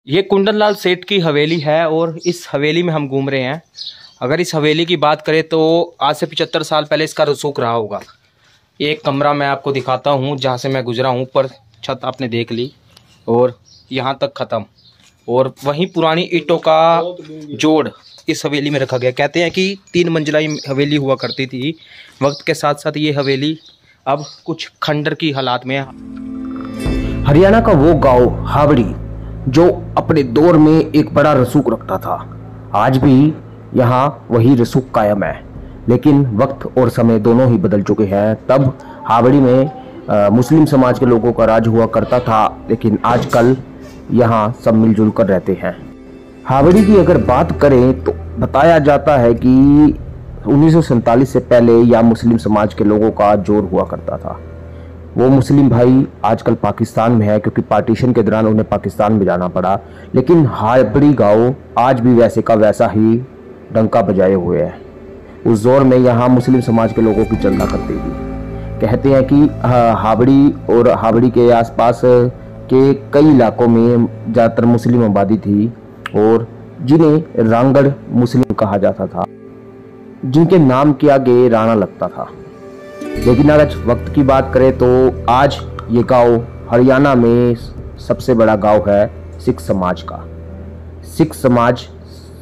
ये कुंदन लाल सेठ की हवेली है और इस हवेली में हम घूम रहे हैं। अगर इस हवेली की बात करें तो आज से 75 साल पहले इसका रसूख रहा होगा। एक कमरा मैं आपको दिखाता हूँ जहाँ से मैं गुजरा हूँ। ऊपर छत आपने देख ली और यहाँ तक ख़त्म, और वहीं पुरानी ईंटों का जोड़ इस हवेली में रखा गया। कहते हैं कि 3 मंजिला हवेली हुआ करती थी। वक्त के साथ साथ ये हवेली अब कुछ खंडर की हालात में है। हरियाणा का वो गांव हावड़ी जो अपने दौर में एक बड़ा रसूख रखता था, आज भी यहाँ वही रसूख कायम है, लेकिन वक्त और समय दोनों ही बदल चुके हैं। तब हावड़ी में मुस्लिम समाज के लोगों का राज हुआ करता था, लेकिन आजकल यहाँ सब मिलजुल कर रहते हैं। हावड़ी की अगर बात करें तो बताया जाता है कि 1947 से पहले यहाँ मुस्लिम समाज के लोगों का जोर हुआ करता था। वो मुस्लिम भाई आजकल पाकिस्तान में है, क्योंकि पार्टीशन के दौरान उन्हें पाकिस्तान में जाना पड़ा, लेकिन हावड़ी गांव आज भी वैसे का वैसा ही डंका बजाए हुए है। उस दौर में यहाँ मुस्लिम समाज के लोगों की चलना करती थी। कहते हैं कि हावड़ी और हावड़ी के आसपास के कई इलाकों में ज़्यादातर मुस्लिम आबादी थी और जिन्हें रांगड़ मुस्लिम कहा जाता था, जिनके नाम के आगे राणा लगता था। लेकिन अगर वक्त की बात करें तो आज ये गांव हरियाणा में सबसे बड़ा गांव है सिख समाज का। सिख समाज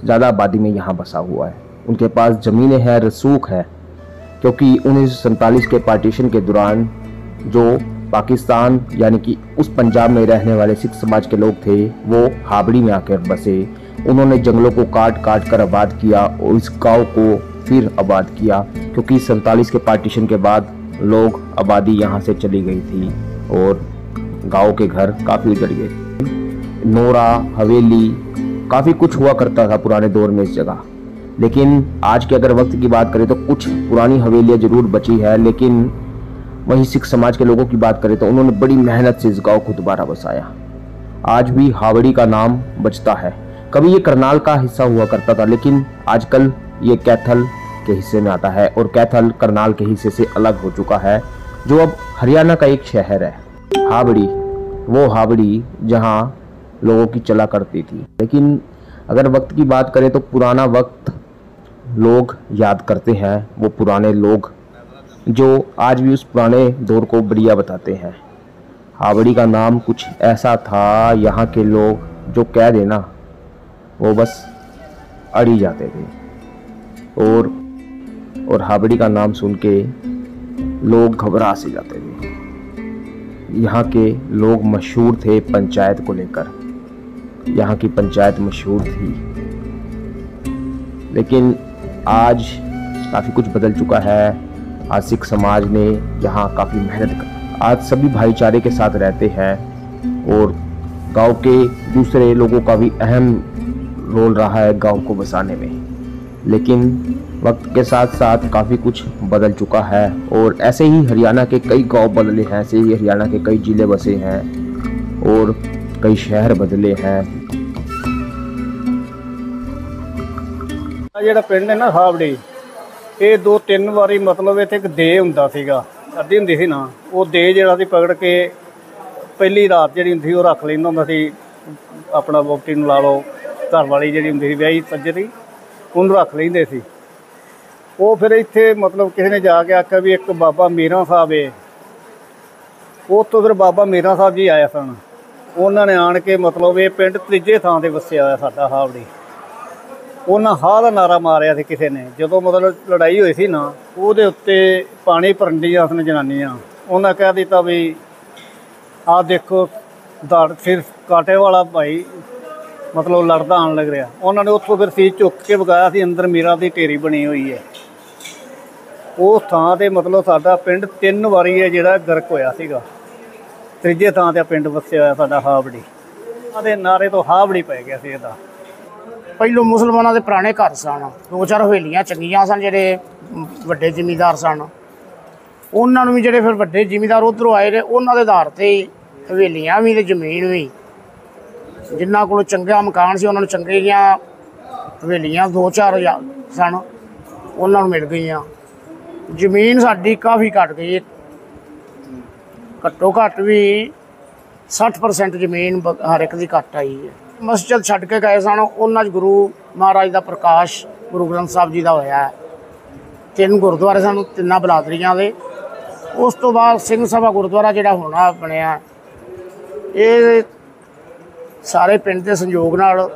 ज़्यादा आबादी में यहाँ बसा हुआ है। उनके पास ज़मीनें हैं, रसूख है, क्योंकि 1947 के पार्टीशन के दौरान जो पाकिस्तान यानी कि उस पंजाब में रहने वाले सिख समाज के लोग थे वो हावड़ी में आकर बसे। उन्होंने जंगलों को काट काट कर आबाद किया और इस गांव को फिर आबाद किया, क्योंकि 47 के पार्टीशन के बाद लोग आबादी यहाँ से चली गई थी और गांव के घर काफ़ी उजड़ गए। नोरा हवेली काफ़ी कुछ हुआ करता था पुराने दौर में इस जगह। लेकिन आज के अगर वक्त की बात करें तो कुछ पुरानी हवेलियाँ ज़रूर बची है, लेकिन वहीं सिख समाज के लोगों की बात करें तो उन्होंने बड़ी मेहनत से इस गाँव को दोबारा बसाया। आज भी हावड़ी का नाम बचता है। कभी ये करनाल का हिस्सा हुआ करता था, लेकिन आजकल ये कैथल के हिस्से में आता है और कैथल करनाल के हिस्से से अलग हो चुका है, जो अब हरियाणा का एक शहर है। हावड़ी वो हावड़ी जहाँ लोगों की चला करती थी। लेकिन अगर वक्त की बात करें तो पुराना वक्त लोग याद करते हैं, वो पुराने लोग जो आज भी उस पुराने दौर को बढ़िया बताते हैं। हावड़ी का नाम कुछ ऐसा था, यहाँ के लोग जो कह देना वो बस अड़ ही जाते थे, और हावड़ी का नाम सुन के लोग घबरा से जाते थे। यहाँ के लोग मशहूर थे पंचायत को लेकर, यहाँ की पंचायत मशहूर थी। लेकिन आज काफ़ी कुछ बदल चुका है। आज सिख समाज ने यहाँ काफ़ी मेहनत कर, आज सभी भाईचारे के साथ रहते हैं और गांव के दूसरे लोगों का भी अहम रोल रहा है गांव को बसाने में। लेकिन वक्त के साथ साथ काफ़ी कुछ बदल चुका है और ऐसे ही हरियाणा के कई गांव बदले हैं, ऐसे ही हरियाणा के कई जिले बसे हैं और कई शहर बदले हैं। ਜਿਹੜਾ ਪਿੰਡ ਹੈ ਨਾ ਹਾਵੜੀ, ਇਹ 2-3 ਵਾਰੀ ਮਤਲਬ ਇੱਥੇ ਇੱਕ ਦੇ ਹੁੰਦਾ ਸੀਗਾ, ਅੱਧੀ ਹੁੰਦੀ ਸੀ ਨਾ, ਉਹ ਦੇ ਜਿਹੜਾ ਸੀ ਪਕੜ ਕੇ ਪਹਿਲੀ ਰਾਤ ਜਿਹੜੀ ਹੁੰਦੀ ਉਹ ਰੱਖ ਲੈਂਦਾ ਹੁੰਦਾ ਸੀ। ਆਪਣਾ ਵੋਟੀ ਨੂੰ ਲਾ ਲਓ, ਘਰ ਵਾਲੀ ਜਿਹੜੀ ਹੁੰਦੀ ਸੀ ਵਿਆਹੀ ਸੱਜਰੀ, ਉਹਨੂੰ ਰੱਖ ਲੈਂਦੇ ਸੀ। ਉਹ ਫਿਰ ਇੱਥੇ ਮਤਲਬ ਕਿਸੇ ਨੇ ਜਾ ਕੇ ਆਖਿਆ ਵੀ ਇੱਕ ਬਾਬਾ ਮੀਰਾਂ ਸਾਹਿਬ ਏ। ਉੱਥੋਂ ਫਿਰ ਬਾਬਾ ਮੀਰਾਂ ਸਾਹਿਬ ਜੀ ਆਏ ਸਨ। ਉਹਨਾਂ ਨੇ ਆਣ ਕੇ ਮਤਲਬ ਇਹ ਪਿੰਡ ਤੀਜੇ ਥਾਂ 'ਤੇ ਵਸਿਆ ਹੋਇਆ ਸਾਡਾ ਹਾਵੜੀ। ਉਹਨਾਂ ਹਾਂ ਦਾ ਨਾਰਾ ਮਾਰਿਆ ਸੀ ਕਿਸੇ ਨੇ, ਜਦੋਂ ਮਤਲਬ ਲੜਾਈ ਹੋਈ ਸੀ ਨਾ, ਉਹਦੇ ਉੱਤੇ ਪਾਣੀ ਭਰਨ ਦੀਆਂ ਸਨ ਜਨਾਨੀਆਂ। ਉਹਨਾਂ ਕਹਿ ਦਿੱਤਾ ਵੀ ਆਹ ਦੇਖੋ ਦੜ ਸਿਰ ਕਾਟੇ ਵਾਲਾ ਭਾਈ ਮਤਲਬ ਲੜਦਾ ਆਉਣ ਲੱਗ ਰਿਹਾ। ਉਹਨਾਂ ਨੇ ਉੱਥੋਂ ਫਿਰ ਸੀਟ ਚੁੱਕ ਕੇ ਵਗਾਇਆ ਸੀ। ਅੰਦਰ ਮੀਰਾਂ ਦੀ ਢੇਰੀ ਬਣੀ ਹੋਈ ਹੈ। ਉਸ ਥਾਂ 'ਤੇ ਮਤਲਬ ਸਾਡਾ ਪਿੰਡ 3 ਵਾਰੀ ਹੈ ਜਿਹੜਾ ਗਰਕ ਹੋਇਆ ਸੀਗਾ। ਤੀਜੇ ਥਾਂ 'ਤੇ ਪਿੰਡ ਵਸਿਆ ਹੋਇਆ ਸਾਡਾ ਹਾਵੜੀ। ਉਹਦੇ ਨਾਰੇ ਤੋਂ ਹਾਵੜੀ ਪੈ ਗਿਆ ਸੀ ਇਹਦਾ। ਪਹਿਲੋਂ ਮੁਸਲਮਾਨਾਂ ਦੇ ਪੁਰਾਣੇ ਘਰ ਸਨ, 2-4 ਹਵੇਲੀਆਂ ਚੰਗੀਆਂ ਸਨ। ਜਿਹੜੇ ਵੱਡੇ ਜ਼ਿਮੀਂਦਾਰ ਸਨ ਉਹਨਾਂ ਨੂੰ ਵੀ, ਜਿਹੜੇ ਫਿਰ ਵੱਡੇ ਜ਼ਿਮੀਂਦਾਰ ਉੱਧਰੋਂ ਆਏ ਨੇ, ਉਹਨਾਂ ਦੇ ਆਧਾਰ 'ਤੇ ਹਵੇਲੀਆਂ ਵੀ ਅਤੇ ਜ਼ਮੀਨ ਵੀ, ਜਿਨ੍ਹਾਂ ਕੋਲ ਚੰਗਾ ਮਕਾਨ ਸੀ ਉਹਨਾਂ ਨੂੰ ਚੰਗੀਆਂ ਹਵੇਲੀਆਂ 2-4 ਸਨ, ਉਹਨਾਂ ਨੂੰ ਮਿਲ ਗਈਆਂ। ਜ਼ਮੀਨ ਸਾਡੀ ਕਾਫੀ ਘੱਟ ਗਈ, ਘੱਟੋ ਘੱਟ ਵੀ 60% ਜ਼ਮੀਨ ਹਰ ਇੱਕ ਦੀ ਘੱਟ ਆਈ ਹੈ। ਮਸਜਿਦ ਛੱਡ ਕੇ ਗਏ ਸਨ, ਉਹਨਾਂ 'ਚ ਗੁਰੂ ਮਹਾਰਾਜ ਦਾ ਪ੍ਰਕਾਸ਼ ਗੁਰੂ ਗ੍ਰੰਥ ਸਾਹਿਬ ਜੀ ਦਾ ਹੋਇਆ ਹੈ। 3 ਗੁਰਦੁਆਰੇ ਸਨ ਤਿੰਨਾਂ ਬਲਾਦਰੀਆਂ ਦੇ। ਉਸ ਤੋਂ ਬਾਅਦ ਸਿੰਘ ਸਭਾ ਗੁਰਦੁਆਰਾ ਜਿਹੜਾ ਹੋਣਾ ਬਣਿਆ, ਇਹ ਸਾਰੇ ਪਿੰਡ ਦੇ ਸੰਯੋਗ ਨਾਲ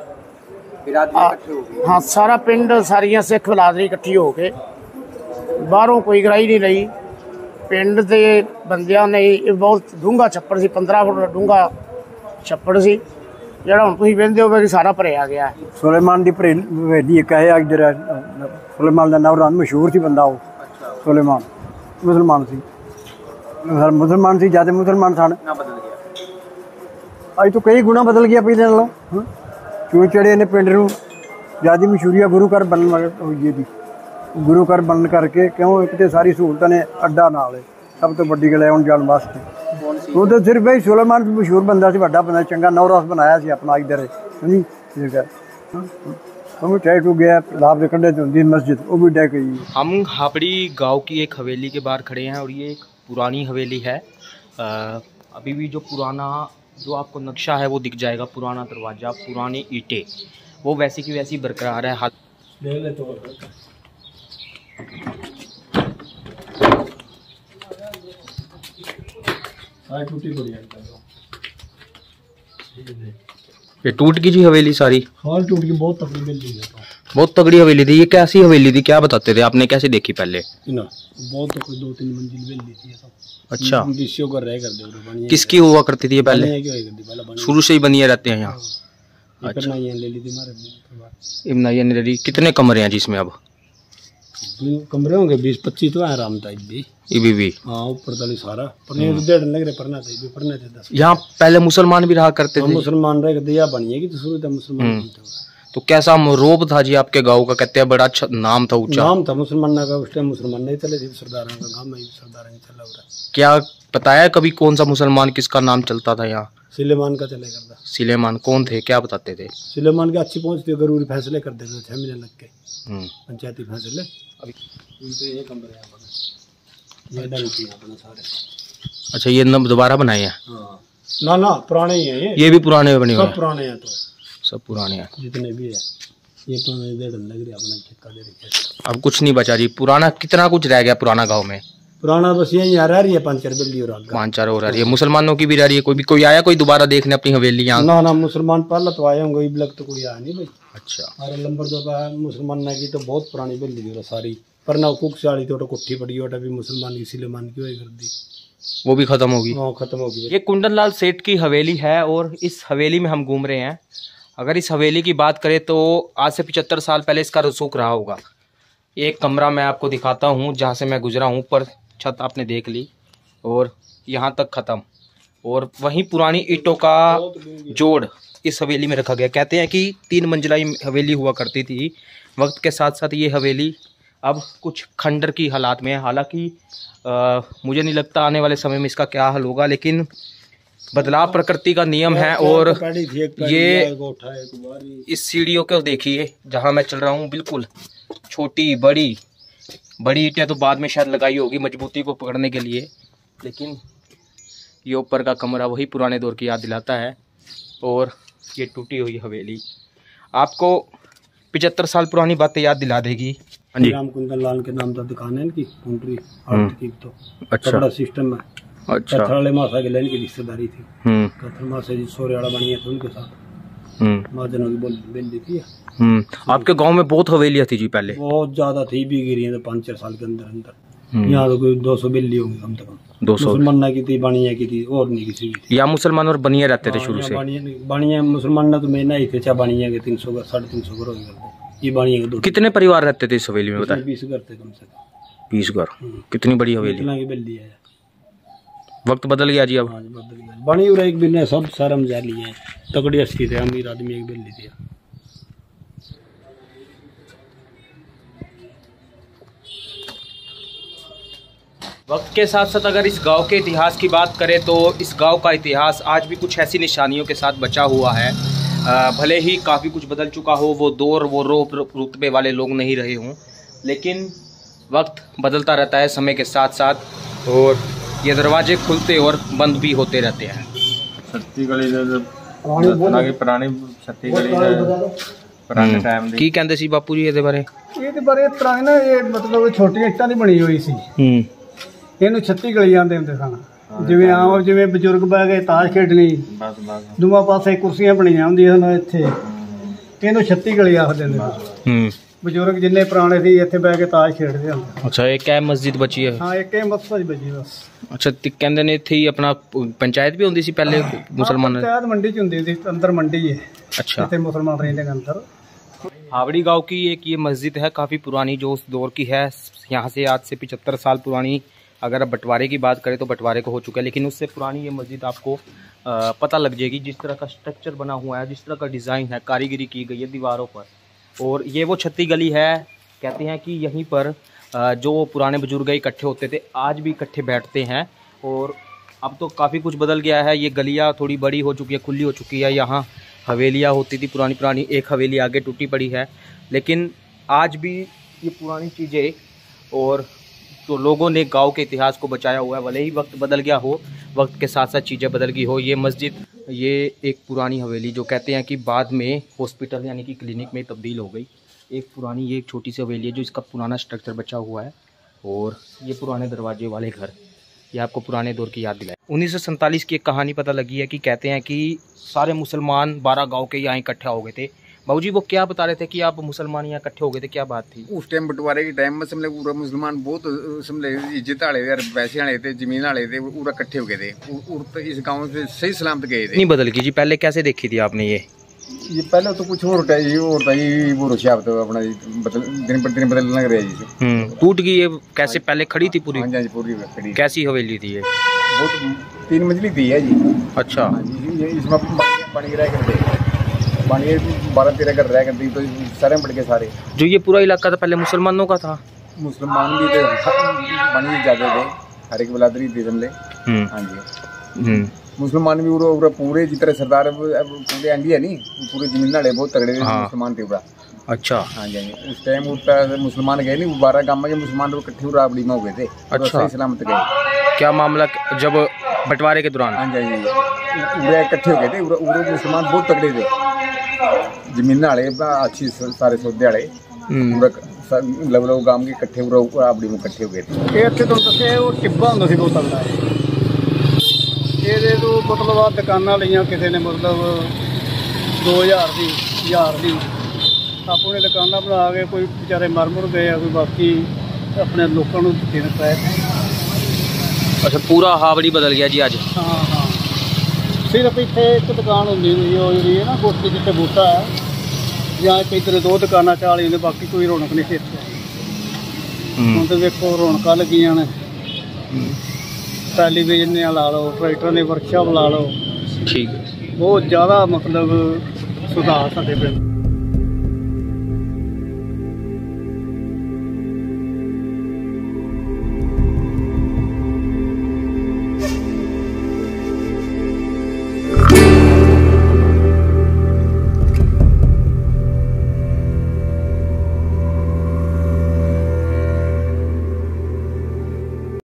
ਹਾਂ ਸਾਰਾ ਪਿੰਡ ਸਾਰੀਆਂ ਸਿੱਖ ਬਲਾਦਰੀ ਇਕੱਠੀ ਹੋ ਕੇ, ਬਾਹਰੋਂ ਕੋਈ ਗਰਾਈ ਨਹੀਂ ਲਈ। ਪਿੰਡ ਦੇ ਬੰਦਿਆਂ ਨੇ ਇਹ ਬਹੁਤ ਡੂੰਘਾ ਛੱਪੜ ਸੀ, 15 ਫੁੱਟ ਡੂੰਘਾ ਛੱਪੜ ਸੀ, ਜਿਹੜਾ ਹੁਣ ਤੁਸੀਂ ਵੇਖਦੇ ਹੋਵੇ ਕਿ ਸਾਰਾ ਭਰਿਆ ਗਿਆ। ਸੁਲੇਮਾਨ ਦੀ ਹਵੇਲੀ ਇੱਕ ਹੈ ਜਿਹੜਾ ਸੁਲੇਮਾਨ ਦਾ ਨਾਮ ਮਸ਼ਹੂਰ ਸੀ ਬੰਦਾ, ਉਹ ਸੁਲੇਮਾਨ ਮੁਸਲਮਾਨ ਸੀ। ਮੁਸਲਮਾਨ ਸੀ, ਜਿਆਦਾ ਮੁਸਲਮਾਨ ਸਨ। ਅੱਜ ਤੋਂ ਕਈ ਗੁਣਾ ਬਦਲ ਗਿਆ ਪਹਿਲੇ ਨਾਲੋਂ। ਕਿਉਂ ਚੜੇ ਨੇ ਪਿੰਡ ਨੂੰ ਜਿਆਦਾ ਮਸ਼ਹੂਰੀ ਗੁਰੂ ਘਰ ਬਣਨ ਹੋਈ ਇਹਦੀ। ਗੁਰੂ ਘਰ ਬਣਨ ਕਰਕੇ ਕਿਉਂ ਇੱਕ ਤੇ ਸਾਰੀ ਸਹੂਲਤਾਂ ਨੇ, ਅੱਡਾ ਨਾਲ ਹੈ, ਸਭ ਤੋਂ ਵੱਡੀ ਗੱਲ ਹੈ ਆਉਣ ਜਾਣ ਵਾਸਤੇ। ਉਹ ਤਾਂ ਸਿਰਫ ਹੀ ਸੁਲੇਮਾਨ ਮਸ਼ਹੂਰ ਬੰਦਾ ਸੀ, ਵੱਡਾ ਬੰਦਾ, ਚੰਗਾ ਨੌਰਾਸ ਬਣਾਇਆ ਸੀ ਆਪਣਾ ਇੱਧਰ ਹਾਂਜੀ। ठीक है, हम टैग हो गया लाभ कंडे होती मस्जिद, वो भी टैग गई। हम हापड़ी गांव की एक हवेली के बाहर खड़े हैं और ये एक पुरानी हवेली है। अभी भी जो पुराना जो आपको नक्शा है वो दिख जाएगा, पुराना दरवाज़ा, पुरानी ईंटें, वो वैसी की वैसी बरकरार है। हाथ ये टूट गई जी हवेली सारी। हाँ टूट गई, बहुत तगड़ी बिल्डिंग है, बहुत तगड़ी हवेली थी। ये कैसी हवेली थी, क्या बताते थे आपने, कैसे देखी पहले? बहुत तो 2-3 मंजिल बिल्डिंग थी सब। अच्छा, कर किसकी हुआ करती थी ये पहले? शुरू से ही बनिए रहते हैं यहाँ। अच्छा, इब्नाइया ने ले ली। कितने कमरे हैं जिसमें अब? कमरे होंगे 20-25 तो है आराम भी। हाँ, ऊपर तो सारा पर लग रहे पढ़ना चाहिए। यहाँ पहले मुसलमान भी रहा करते थे? मुसलमान रह दिया बनिएगी तो शुरू था मुसलमान। तो कैसा रोब था जी आपके गांव का? कहते हैं बड़ा अच्छा नाम था, ऊंचा नाम था मुसलमान का। उस टाइम मुसलमान नहीं चले थे, सरदारों का गांव में सरदार नहीं चला रहा। क्या बताया कभी कौन सा मुसलमान किसका नाम चलता था यहाँ? सुलेमान का चले करता। सुलेमान कौन थे, क्या बताते थे? सुलेमान के अच्छी पहुंच थी, जरूरी फैसले कर देते थे 6 महीने लग के, पंचायती फैसले। अभी ये कमरे ये अपना सारे। अच्छा, ये दोबारा बनाए हैं? हाँ। ना पुराने ही हैं ये भी पुराने बने हुए हैं? सब पुराने हैं, तो सब पुराने हैं जितने भी है। ये पुराने लग रही अपना ठेका दे रखे। अब कुछ नहीं बचा जी पुराना। कितना कुछ रह गया पुराना गांव में? पुराना बस यही आ रही है 5-4 बिल्ली और 5-4 और आ रही है। मुसलमानों की भी रह रही है? कोई आया कोई दोबारा देखने अपनी हवेली यहाँ? ना मुसलमान पहले तो आए होंगे, इब तो कोई आया नहीं भाई। अच्छा, हमारे नंबर 2 का मुसलमान की तो बहुत पुरानी बिल्ली थी सारी, पर ना कुक साड़ी तो कुट्ठी पड़ी ओटा भी मुसलमान की सिलेमान की वही कर दी, वो भी खत्म होगी। हाँ खत्म होगी। ये कुंदन लाल सेठ की हवेली है और इस हवेली में हम घूम रहे हैं। अगर इस हवेली की बात करें तो आज से 75 साल पहले इसका रसूख रहा होगा। एक कमरा मैं आपको दिखाता हूँ जहाँ से मैं गुजरा हूँ। पर छत आपने देख ली और यहाँ तक ख़त्म, और वहीं पुरानी ईंटों का जोड़ इस हवेली में रखा गया। कहते हैं कि 3 मंजिला हवेली हुआ करती थी। वक्त के साथ साथ ये हवेली अब कुछ खंडर की हालात में है। हालांकि मुझे नहीं लगता आने वाले समय में इसका क्या हल होगा, लेकिन बदलाव प्रकृति का नियम है। और ये इस सीढ़ियों को देखिए जहाँ मैं चल रहा हूँ, बिल्कुल छोटी बड़ी ईंटें तो बाद में शायद लगाई होगी मजबूती को पकड़ने के लिए, लेकिन ये ऊपर का कमरा वही पुराने दौर की याद दिलाता है। और ये टूटी हुई हवेली आपको 75 साल पुरानी बातें याद दिला देगी। हाँ जी, राम कुंदन लाल के नाम का दुकान है इनकी काउंट्री आर्ट की। तो अच्छा, बड़ा सिस्टम है। अच्छा, कथर वाले मासा के लेन की रिश्तेदारी थी। कथर मासा जी सोरे वाला बनी है, तो उनके साथ महाजनों की बिल्ली थी। आपके गांव में बहुत हवेलियां थी जी पहले? बहुत ज्यादा थी, भी गिरी है तो 5-4 साल के अंदर। यहाँ तो कोई 200 बिल्ली होंगी कम से कम। 200 मुसलमान की थी, बानिया की थी, और नहीं किसी की थी। या मुसलमान और बनिया रहते थे शुरू से? बानिया मुसलमान तो मैं नहीं थे, चाहे बानिया के 300 का 350 घर करते। ये बानिया के 2। कितने परिवार रहते थे इस हवेली में बताए? 20 घर थे कम से कम। 20 घर? कितनी बड़ी हवेली। की बिल्ली है। वक्त बदल गया जी अब। बनी और एक बिल्ली सब शर्म जा ली है, तगड़ी अस्ती थे, अमीर आदमी एक बिल्ली थी। वक्त के साथ साथ अगर इस गांव के इतिहास की बात करें तो इस गांव का इतिहास आज भी कुछ ऐसी निशानियों के साथ बचा हुआ है। भले ही काफ़ी कुछ बदल चुका हो, वो दौर वो रुतबे वाले लोग नहीं रहे हों, लेकिन वक्त बदलता रहता है समय के साथ साथ, और ये दरवाजे खुलते और बंद भी होते रहते हैं। सत्ती गली ਪੁਰਾਣੀ ਛੱਤੀ ਗਲੀ ਦਾ ਪੁਰਾਣੇ ਟਾਈਮ ਦੀ। ਕੀ ਕਹਿੰਦੇ ਸੀ ਬਾਪੂ ਜੀ ਇਹਦੇ ਬਾਰੇ? ਇਹਦੇ ਬਾਰੇ ਪੁਰਾਣੀ ਨਾ ਇਹ ਮਤਲਬ ਛੋਟੀਆਂ ਇੱਟਾਂ ਦੀ ਬਣੀ ਹੋਈ ਸੀ। ਇਹਨੂੰ 36 ਗਲੀ ਜਾਂਦੇ ਹੁੰਦੇ ਸਨ। ਜਿਵੇਂ ਆਮ ਜਿਵੇਂ ਬਜ਼ੁਰਗ ਬਹਿ ਗਏ ਤਾਸ਼ ਖੇਡਣੀ, ਦੋਵਾਂ ਪਾਸੇ ਕੁਰਸੀਆਂ ਬਣੀਆਂ ਹੁੰਦੀਆਂ ਸਨ ਇੱਥੇ, ਇਹਨੂੰ 36 ਗਲੀ ਆਖਦੇ ਹੁੰਦੇ। ਬਜ਼ੁਰਗ ਜਿੰਨੇ ਪੁਰਾਣੇ ਸੀ ਇੱਥੇ ਬਹਿ ਕੇ ਤਾਸ਼ ਖੇਡਦੇ ਹੁੰਦੇ। ਅੱਛਾ, ਇੱਕ ਹੈ ਮਸਜਿਦ ਬਚੀ ਹੈ? ਹਾਂ, ਇੱਕ ਇਹ ਮਸਜਿਦ ਬਚੀ ਬਸ। ਅੱਛਾ, ਤੇ ਕਹਿੰਦੇ ਨੇ ਇੱਥੇ ਹੀ ਆਪਣਾ ਪੰਚਾਇਤ ਵੀ ਹੁੰਦੀ ਸੀ ਪਹਿਲੇ ਮੁਸਲਮਾਨਾਂ ਦੀ? पंचायत मंडी च ਹੁੰਦੀ ਸੀ, अंदर मंडी है। अच्छा, ਇੱਥੇ ਮੁਸਲਮਾਨ ਰਹਿੰਦੇ ਨੇ अंदर। हावड़ी गांव की एक ये मस्जिद है, काफ़ी पुरानी, जो उस दौर की है। यहाँ से आज से 75 साल पुरानी। अगर अब बंटवारे की बात करें तो बंटवारे को हो चुका है, लेकिन उससे पुरानी ये मस्जिद आपको पता लग जाएगी। जिस तरह का स्ट्रक्चर बना हुआ है, जिस तरह का डिज़ाइन है, कारीगरी की गई है दीवारों पर। और ये वो छत्ती गली है। कहते हैं कि यहीं पर जो पुराने बुजुर्ग इकट्ठे होते थे, आज भी इकट्ठे बैठते हैं। और अब तो काफ़ी कुछ बदल गया है। ये गलियाँ थोड़ी बड़ी हो चुकी है, खुली हो चुकी है। यहाँ हवेलियाँ होती थी पुरानी पुरानी, एक हवेली आगे टूटी पड़ी है। लेकिन आज भी ये पुरानी चीज़ें और तो लोगों ने गांव के इतिहास को बचाया हुआ है। भले ही वक्त बदल गया हो, वक्त के साथ साथ चीज़ें बदल गई हो। ये मस्जिद, ये एक पुरानी हवेली जो कहते हैं कि बाद में हॉस्पिटल यानी कि क्लिनिक में तब्दील हो गई। एक पुरानी ये एक छोटी सी हवेली है जो इसका पुराना स्ट्रक्चर बचा हुआ है। और ये पुराने दरवाजे वाले घर, ये आपको पुराने दौर की याद दिलाए। 1947 की एक कहानी पता लगी है कि कहते हैं कि सारे मुसलमान 12 गांव के यहाँ इकट्ठे हो गए थे। बाबूजी वो क्या बता रहे थे कि आप मुसलमान यहाँ इकट्ठे हो गए थे, क्या बात थी? उस टाइम बंटवारे के टाइम में समझे पूरा मुसलमान बहुत समझे इज्जत वाले थे, पैसे वाले थे, जमीन वाले थे, पूरा इकट्ठे हो गए थे। तो इस गाँव से सही सलामत गए थे। नहीं बदल गई जी, पहले कैसे देखी थी आपने ये पहले तो कुछ और होता है जी, और था ये वो रुशियाब तो अपना दिन पर दिन बदलने लग रहा है जी। टूट गई ये कैसे? पहले खड़ी थी पूरी? हाँ जी, पूरी खड़ी। कैसी हवेली थी ये? बहुत 3 मंजिली थी है जी। अच्छा, ये इसमें पानी गिरा करते, पानी 12-13 घर रह करती, तो सारे बढ़ के सारे। जो ये पूरा इलाका था पहले मुसलमानों का था? मुसलमान भी थे, पानी ज्यादा थे, हर एक बलादरी थी समझे। हाँ जी, मुसलमान भी पूरे जितने सरदार पूरे एंडी है नहीं, पूरे जमीन वाले बहुत तगड़े थे। हाँ। मुसलमान थे पूरा। अच्छा, हाँ जी, उस टाइम मुसलमान गए नहीं, 12 गाँव में मुसलमान इकट्ठे राबड़ी में हो गए थे। अच्छा, सही सलामत गए। क्या मामला जब बंटवारे के दौरान? हाँ जी, पूरे इकट्ठे हो गए थे, पूरे मुसलमान बहुत तगड़े थे, जमीन वाले अच्छी सारे सौदे वाले, पूरा लव गाँव के इकट्ठे राबड़ी में इकट्ठे हो गए थे। ਇੱਥੇ ਤੁਹਾਨੂੰ ਦੱਸਿਆ ਉਹ ਟਿੱਬਾ ਹੁੰਦਾ ਸੀ ਬਹੁਤ ਤਗੜਾ। ਇਹਦੇ ਤੋਂ ਮਤਲਬ ਆ ਦੁਕਾਨਾਂ ਲਈਆਂ ਕਿਸੇ ਨੇ, ਮਤਲਬ 2000 ਦੀ 1000 ਦੀ ਆਪੋ ਨੇ ਦੁਕਾਨਾਂ ਬਣਾ ਕੇ, ਕੋਈ ਵਿਚਾਰੇ ਮਰ ਮੁਰ ਗਏ ਆ, ਕੋਈ ਬਾਕੀ ਆਪਣੇ ਲੋਕਾਂ ਨੂੰ ਦੇਣ ਪਏ। अच्छा, पूरा हावड़ी बदल गया जी आज। हाँ हाँ, सिर्फ इतने एक दुकान होंगी जी है ना, कोठी जितने बूटा है, या इधर 2 दुकाना 40 ने, बाकी कोई रौनक नहीं थी इतने। हम तो देखो रौनक लगी ने, टैलीविजन ला लो, ट्रैक्टर ने वर्कशॉप ला लो। ठीक है, बहुत ज़्यादा मतलब सुधार साडे पिंड।